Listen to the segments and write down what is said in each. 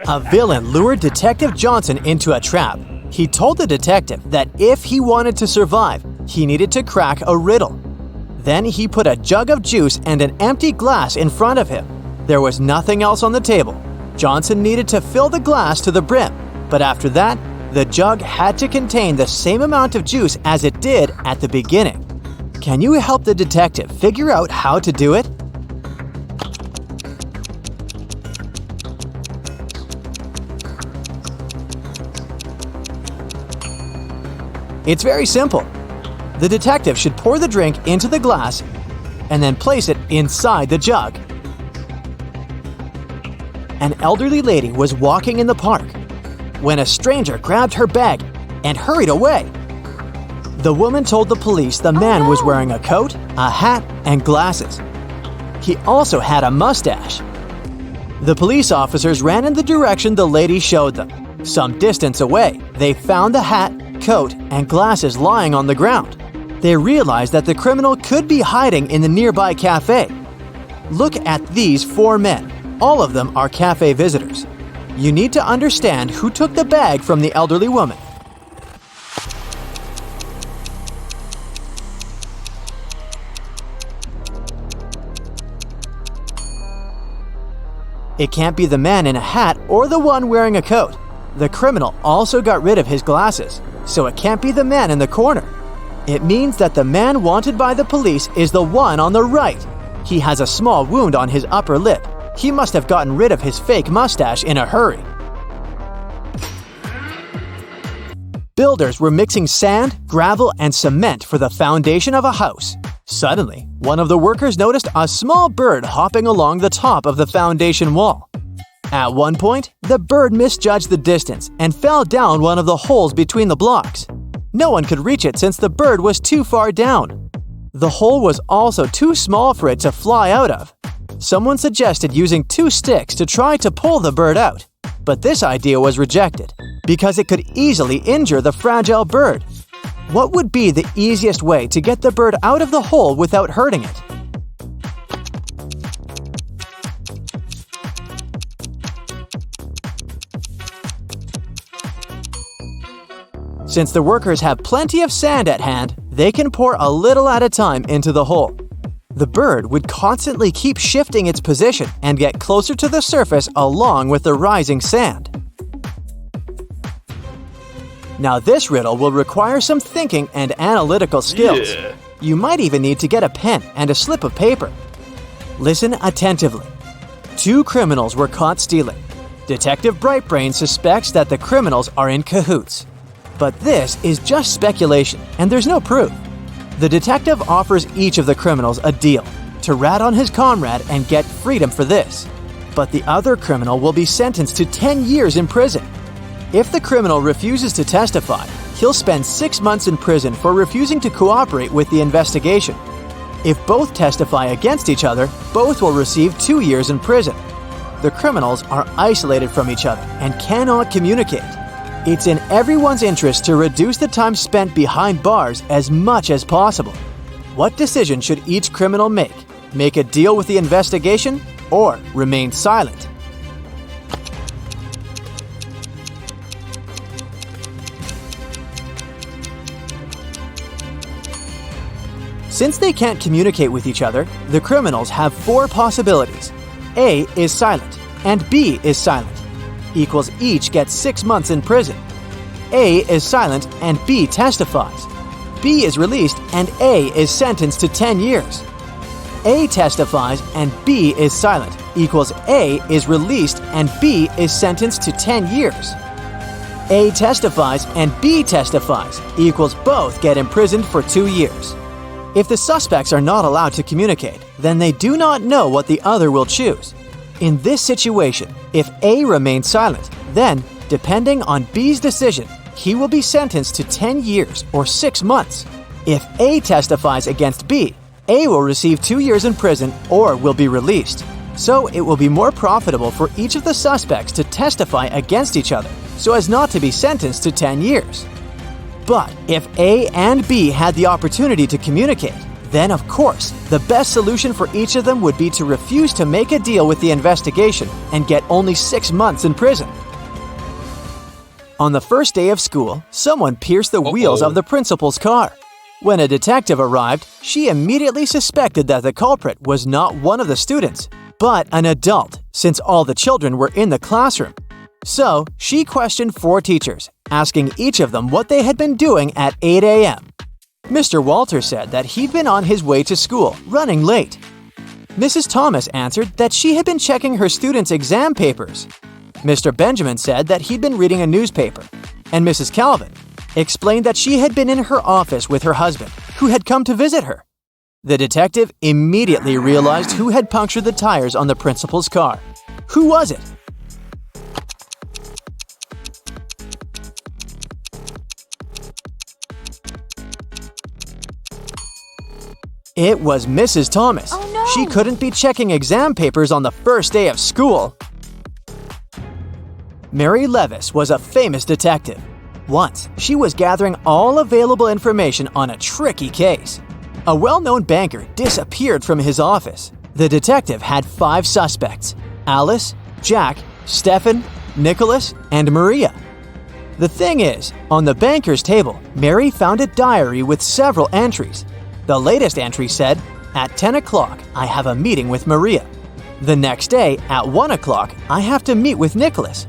A villain lured Detective Johnson into a trap. He told the detective that if he wanted to survive, he needed to crack a riddle. Then he put a jug of juice and an empty glass in front of him. There was nothing else on the table. Johnson needed to fill the glass to the brim, but after that, the jug had to contain the same amount of juice as it did at the beginning. Can you help the detective figure out how to do it? It's very simple. The detective should pour the drink into the glass and then place it inside the jug. An elderly lady was walking in the park when a stranger grabbed her bag and hurried away. The woman told the police the man was wearing a coat, a hat, and glasses. He also had a mustache. The police officers ran in the direction the lady showed them. Some distance away, they found the hat, coat, and glasses lying on the ground. They realized that the criminal could be hiding in the nearby cafe. Look at these 4 men. All of them are cafe visitors. You need to understand who took the bag from the elderly woman. It can't be the man in a hat or the one wearing a coat. The criminal also got rid of his glasses, so it can't be the man in the corner. It means that the man wanted by the police is the one on the right. He has a small wound on his upper lip. He must have gotten rid of his fake mustache in a hurry. Builders were mixing sand, gravel, and cement for the foundation of a house. Suddenly, one of the workers noticed a small bird hopping along the top of the foundation wall. At one point, the bird misjudged the distance and fell down one of the holes between the blocks. No one could reach it since the bird was too far down. The hole was also too small for it to fly out of. Someone suggested using 2 sticks to try to pull the bird out, but this idea was rejected because it could easily injure the fragile bird. What would be the easiest way to get the bird out of the hole without hurting it? Since the workers have plenty of sand at hand, they can pour a little at a time into the hole. The bird would constantly keep shifting its position and get closer to the surface along with the rising sand. Now this riddle will require some thinking and analytical skills. You might even need to get a pen and a slip of paper. Listen attentively. 2 criminals were caught stealing. Detective Brightbrain suspects that the criminals are in cahoots. But this is just speculation, and there's no proof. The detective offers each of the criminals a deal to rat on his comrade and get freedom for this. But the other criminal will be sentenced to 10 years in prison. If the criminal refuses to testify, he'll spend 6 months in prison for refusing to cooperate with the investigation. If both testify against each other, both will receive 2 years in prison. The criminals are isolated from each other and cannot communicate. It's in everyone's interest to reduce the time spent behind bars as much as possible. What decision should each criminal make? Make a deal with the investigation or remain silent? Since they can't communicate with each other, the criminals have 4 possibilities. A is silent and B is silent. Equals each gets 6 months in prison. A is silent and B testifies. B is released and A is sentenced to 10 years. A testifies and B is silent equals A is released and B is sentenced to 10 years. A testifies and B testifies equals both get imprisoned for 2 years. If the suspects are not allowed to communicate, then they do not know what the other will choose. In this situation, if A remains silent, then, depending on B's decision, he will be sentenced to 10 years or 6 months. If A testifies against B, A will receive 2 years in prison or will be released. So it will be more profitable for each of the suspects to testify against each other, so as not to be sentenced to 10 years. But if A and B had the opportunity to communicate, Then, of course, the best solution for each of them would be to refuse to make a deal with the investigation and get only 6 months in prison. On the first day of school, someone pierced the wheels of the principal's car. When a detective arrived, she immediately suspected that the culprit was not one of the students, but an adult, since all the children were in the classroom. So, she questioned 4 teachers, asking each of them what they had been doing at 8 a.m. Mr. Walter said that he'd been on his way to school, running late. Mrs. Thomas answered that she had been checking her students' exam papers. Mr. Benjamin said that he'd been reading a newspaper, and Mrs. Calvin explained that she had been in her office with her husband, who had come to visit her. The detective immediately realized who had punctured the tires on the principal's car. Who was it? It was Mrs. Thomas. Oh, no. She couldn't be checking exam papers on the first day of school. Mary Levis was a famous detective. Once, she was gathering all available information on a tricky case. A well-known banker disappeared from his office. The detective had 5 suspects: Alice, Jack, Stephen, Nicholas, and Maria. The thing is, on the banker's table, Mary found a diary with several entries. The latest entry said, "At 10 o'clock, I have a meeting with Maria. The next day, at 1 o'clock, I have to meet with Nicholas.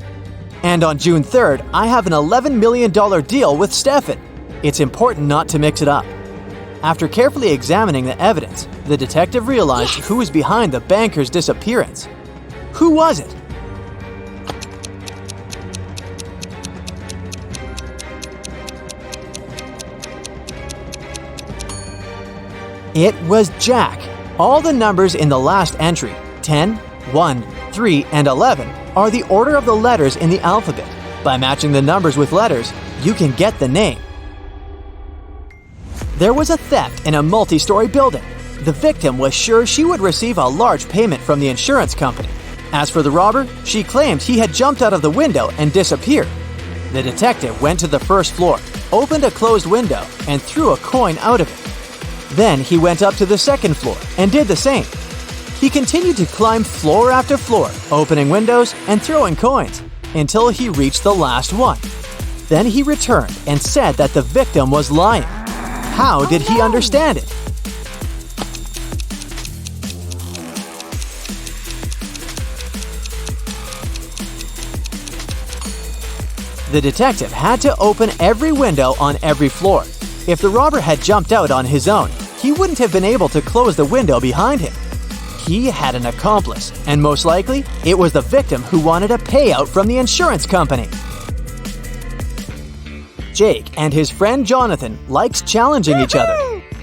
And on June 3rd, I have an $11 million deal with Stephen. It's important not to mix it up." After carefully examining the evidence, the detective realized who was behind the banker's disappearance. Who was it? It was Jack. All the numbers in the last entry, 10, 1, 3, and 11, are the order of the letters in the alphabet. By matching the numbers with letters, you can get the name. There was a theft in a multi-story building. The victim was sure she would receive a large payment from the insurance company. As for the robber, she claimed he had jumped out of the window and disappeared. The detective went to the first floor, opened a closed window, and threw a coin out of it. Then he went up to the second floor and did the same. He continued to climb floor after floor, opening windows and throwing coins, until he reached the last one. Then he returned and said that the victim was lying. How did he understand it? The detective had to open every window on every floor. If the robber had jumped out on his own, he wouldn't have been able to close the window behind him. He had an accomplice, and most likely, it was the victim who wanted a payout from the insurance company. Jake and his friend Jonathan liked challenging each other.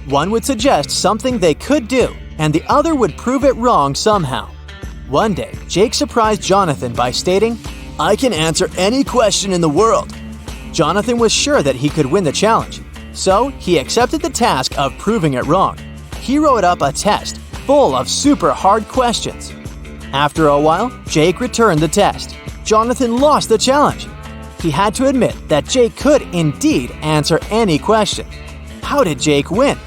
One would suggest something they could do, and the other would prove it wrong somehow. One day, Jake surprised Jonathan by stating, "I can answer any question in the world." Jonathan was sure that he could win the challenge, so he accepted the task of proving it wrong. He wrote up a test full of super hard questions. After a while, Jake returned the test. Jonathan lost the challenge. He had to admit that Jake could indeed answer any question. How did Jake win?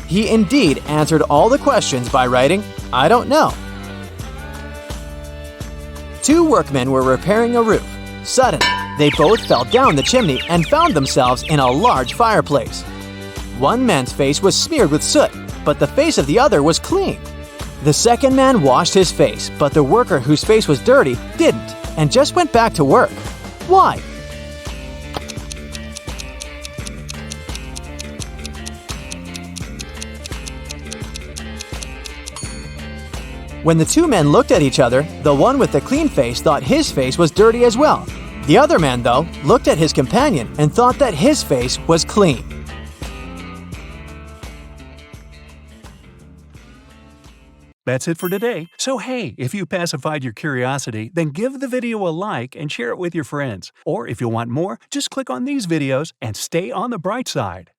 He indeed answered all the questions by writing, "I don't know." 2 workmen were repairing a roof. Suddenly, they both fell down the chimney and found themselves in a large fireplace. One man's face was smeared with soot, but the face of the other was clean. The second man washed his face, but the worker whose face was dirty didn't, and just went back to work. Why? When the 2 men looked at each other, the one with the clean face thought his face was dirty as well. The other man, though, looked at his companion and thought that his face was clean. That's it for today. So hey, if you pacified your curiosity, then give the video a like and share it with your friends. Or if you want more, just click on these videos and stay on the bright side.